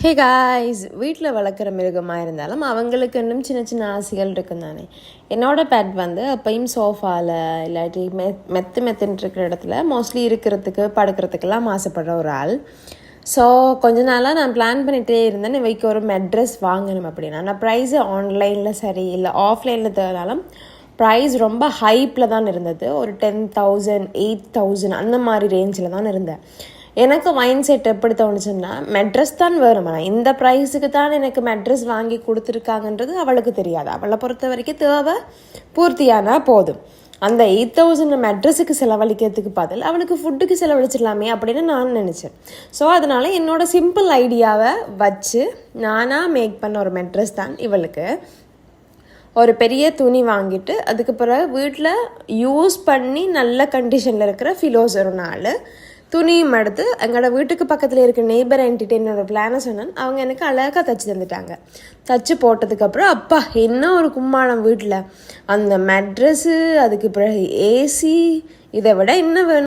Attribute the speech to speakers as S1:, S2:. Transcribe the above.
S1: Hey guys, வீட்டில் வளர்க்குற மிருகமாக இருந்தாலும் அவங்களுக்கு இன்னும் சின்ன சின்ன ஆசைகள் இருக்கும் தானே. என்னோடய பெட் வந்து அப்பையும் சோஃபாவில் இல்லாட்டி மெத்துன்னு இருக்கிற இடத்துல மோஸ்ட்லி இருக்கிறதுக்கு படுக்கிறதுக்கெல்லாம் ஆசைப்படுற ஒரு ஆள். ஸோ கொஞ்ச நாளாக நான் பிளான் பண்ணிகிட்டே இருந்தேன் இவைக்கு ஒரு மெட்ரஸ் வாங்கணும் அப்படின்னா. நான் ப்ரைஸு ஆன்லைனில் சரி இல்லை ஆஃப்லைனில் தேர்னாலும் ப்ரைஸ் ரொம்ப ஹைப்பில் தான் இருந்தது. ஒரு 10,000 8,000 அந்த மாதிரி ரேஞ்சில் தான் இருந்தேன். எனக்கு மைண்ட் செட் எப்படி தோணுச்சுன்னா, மெட்ரஸ் தான் வேணுமா, இந்த ப்ரைஸுக்கு தான் எனக்கு மெட்ரஸ் வாங்கி கொடுத்துருக்காங்கன்றது அவளுக்கு தெரியாது. அவளை பொறுத்த வரைக்கும் தேவை பூர்த்தியானா போதும். அந்த 8,000 மெட்ரஸுக்கு செலவழிக்கிறதுக்கு பதில் அவளுக்கு ஃபுட்டுக்கு செலவழிச்சிடலாமே அப்படின்னு நான் நினச்சேன். ஸோ அதனால் என்னோடய சிம்பிள் ஐடியாவை வச்சு நானாக மேக் பண்ண ஒரு மெட்ரஸ் தான் இவளுக்கு. ஒரு பெரிய துணி வாங்கிட்டு அதுக்கு பிறகு வீட்டில் யூஸ் பண்ணி நல்ல கண்டிஷனில் இருக்கிற ஃபிலோஸ் ஒரு 4 துணியும் எடுத்து எங்களோட வீட்டுக்கு பக்கத்தில் இருக்க நெய்பர் என்கிட்ட என்னோட பிளானை சொன்னேன். அவங்க எனக்கு அழகாக தைச்சி தந்துட்டாங்க. தைச்சி போட்டதுக்கப்புறம் அப்பா என்ன ஒரு கும்மாளம் வீட்டில். அந்த மெட்ரஸ்ஸு, அதுக்கு பிறகு ஏசி, இதை விட என்ன வேணும்.